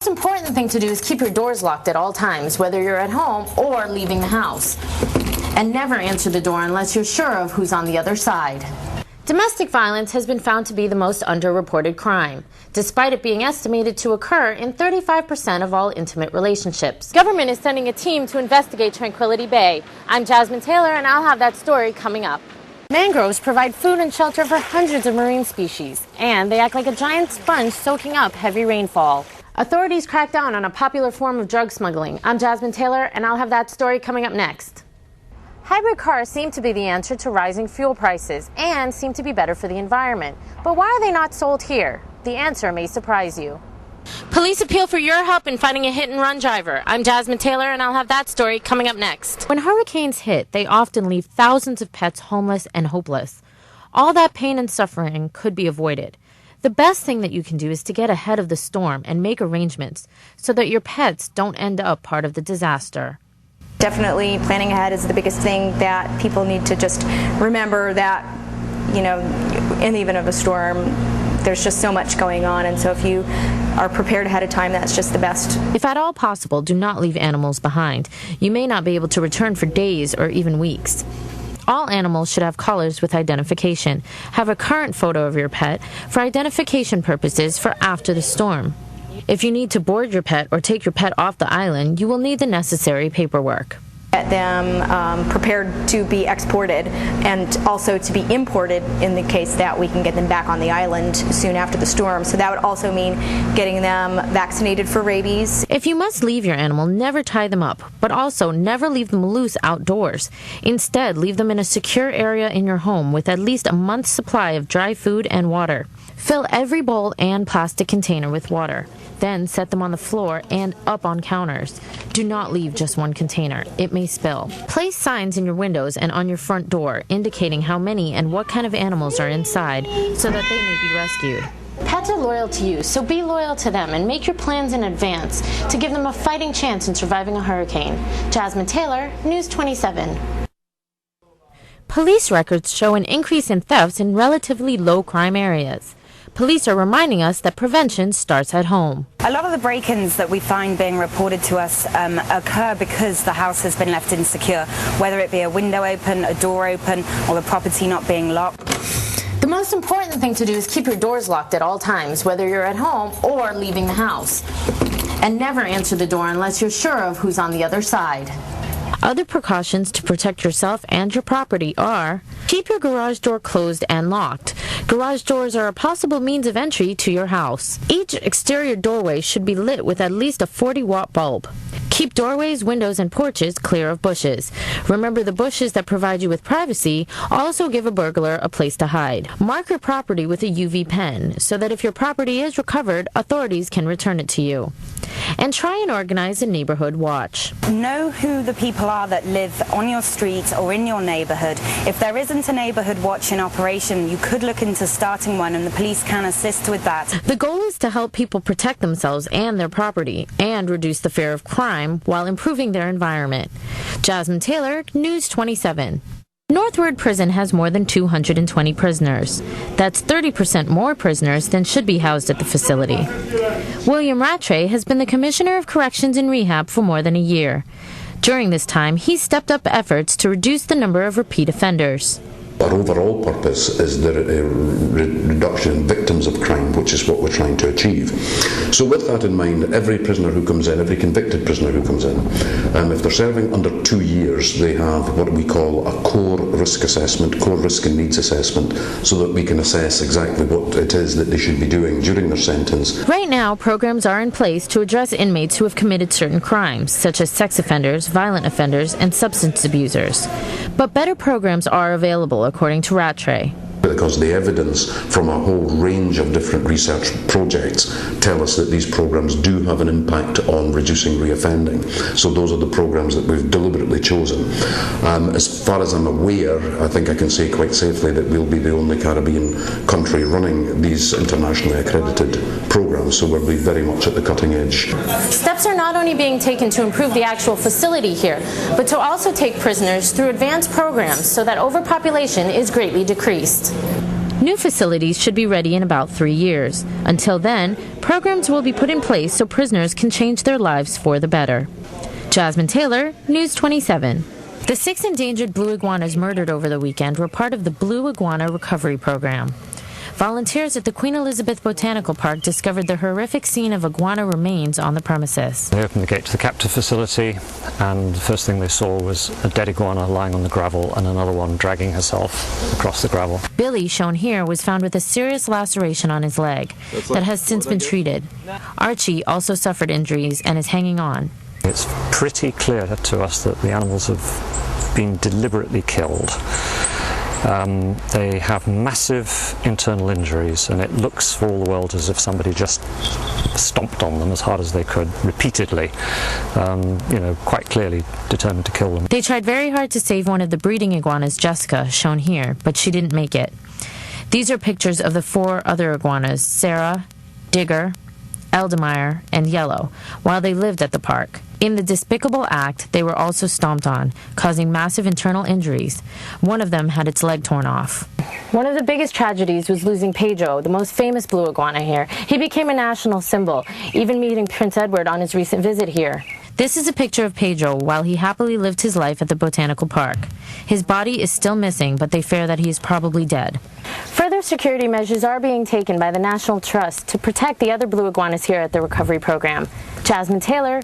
most important thing to do is keep your doors locked at all times, whether you're at home or leaving the house. And never answer the door unless you're sure of who's on the other side. Domestic violence has been found to be the most underreported crime, despite it being estimated to occur in 35% of all intimate relationships. Government is sending a team to investigate Tranquility Bay. I'm Jasmine Taylor, and I'll have that story coming up. Mangroves provide food and shelter for hundreds of marine species, and they act like a giant sponge soaking up heavy rainfall. Authorities crack down on a popular form of drug smuggling. I'm Jasmine Taylor, and I'll have that story coming up next. Hybrid cars seem to be the answer to rising fuel prices and seem to be better for the environment. But why are they not sold here? The answer may surprise you. Police appeal for your help in finding a hit-and-run driver. I'm Jasmine Taylor, and I'll have that story coming up next. When hurricanes hit, they often leave thousands of pets homeless and hopeless. All that pain and suffering could be avoided. The best thing that you can do is to get ahead of the storm and make arrangements so that your pets don't end up part of the disaster. Definitely planning ahead is the biggest thing that people need to just remember, that, you know, in the event of a storm, there's just so much going on, and so if you are prepared ahead of time, that's just the best. If at all possible, do not leave animals behind. You may not be able to return for days or even weeks. All animals should have collars with identification. Have a current photo of your pet for identification purposes for after the storm. If you need to board your pet or take your pet off the island, you will need the necessary paperwork. Get them prepared to be exported and also to be imported in the case that we can get them back on the island soon after the storm. So that would also mean getting them vaccinated for rabies. If you must leave your animal, never tie them up, but also never leave them loose outdoors. Instead, leave them in a secure area in your home with at least a month's supply of dry food and water. Fill every bowl and plastic container with water. Then set them on the floor and up on counters. Do not leave just one container. It may spill. Place signs in your windows and on your front door indicating how many and what kind of animals are inside so that they may be rescued. Pets are loyal to you, so be loyal to them and make your plans in advance to give them a fighting chance in surviving a hurricane. Jasmine Taylor, News 27. Police records show an increase in thefts in relatively low crime areas. Police are reminding us that prevention starts at home. A lot of the break-ins that we find being reported to us occur because the house has been left insecure, whether it be a window open, a door open, or the property not being locked. The most important thing to do is keep your doors locked at all times, whether you're at home or leaving the house. And never answer the door unless you're sure of who's on the other side. Other precautions to protect yourself and your property are: keep your garage door closed and locked. Garage doors are a possible means of entry to your house. Each exterior doorway should be lit with at least a 40-watt bulb. Keep doorways, windows, and porches clear of bushes. Remember, the bushes that provide you with privacy also give a burglar a place to hide. Mark your property with a UV pen so that if your property is recovered, authorities can return it to you. And try and organize a neighborhood watch. Know who the people are that live on your street or in your neighborhood. If there isn't a neighborhood watch in operation, you could look into starting one, and the police can assist with that. The goal is to help people protect themselves and their property and reduce the fear of crime while improving their environment. Jasmine Taylor, News 27. Northward Prison has more than 220 prisoners. That's 30% more prisoners than should be housed at the facility. William Rattray has been the Commissioner of Corrections and Rehab for more than a year. During this time, he's stepped up efforts to reduce the number of repeat offenders. Our overall purpose is the reduction in victims of crime, which is what we're trying to achieve. So with that in mind, every prisoner who comes in, every convicted prisoner who comes in, if they're serving under 2 years, they have what we call a core risk assessment, core risk and needs assessment, so that we can assess exactly what it is that they should be doing during their sentence. Right now, programs are in place to address inmates who have committed certain crimes, such as sex offenders, violent offenders, and substance abusers. But better programs are available, according to Rattray. Because the evidence from a whole range of different research projects tell us that these programs do have an impact on reducing reoffending. So those are the programs that we've deliberately chosen. As far as I'm aware, I think I can say quite safely that we'll be the only Caribbean country running these internationally accredited programs, so we'll be very much at the cutting edge. Steps are not only being taken to improve the actual facility here, but to also take prisoners through advanced programs so that overpopulation is greatly decreased. New facilities should be ready in about 3 years. Until then, programs will be put in place so prisoners can change their lives for the better. Jasmine Taylor, News 27. The 6 endangered blue iguanas murdered over the weekend were part of the Blue Iguana Recovery Program. Volunteers at the Queen Elizabeth Botanical Park discovered the horrific scene of iguana remains on the premises. They opened the gate to the captive facility, and the first thing they saw was a dead iguana lying on the gravel and another one dragging herself across the gravel. Billy, shown here, was found with a serious laceration on his leg that has since been treated. Archie also suffered injuries and is hanging on. It's pretty clear to us that the animals have been deliberately killed. They have massive internal injuries, and it looks for all the world as if somebody just stomped on them as hard as they could, repeatedly, quite clearly determined to kill them. They tried very hard to save one of the breeding iguanas, Jessica, shown here, but she didn't make it. These are pictures of the 4 other iguanas, Sarah, Digger, Eldemire, and Yellow, while they lived at the park. In the despicable act, they were also stomped on, causing massive internal injuries. One of them had its leg torn off. One of the biggest tragedies was losing Pedro, the most famous blue iguana here. He became a national symbol, even meeting Prince Edward on his recent visit here. This is a picture of Pedro while he happily lived his life at the Botanical Park. His body is still missing, but they fear that he is probably dead. Further security measures are being taken by the National Trust to protect the other blue iguanas here at the recovery program. Jasmine Taylor,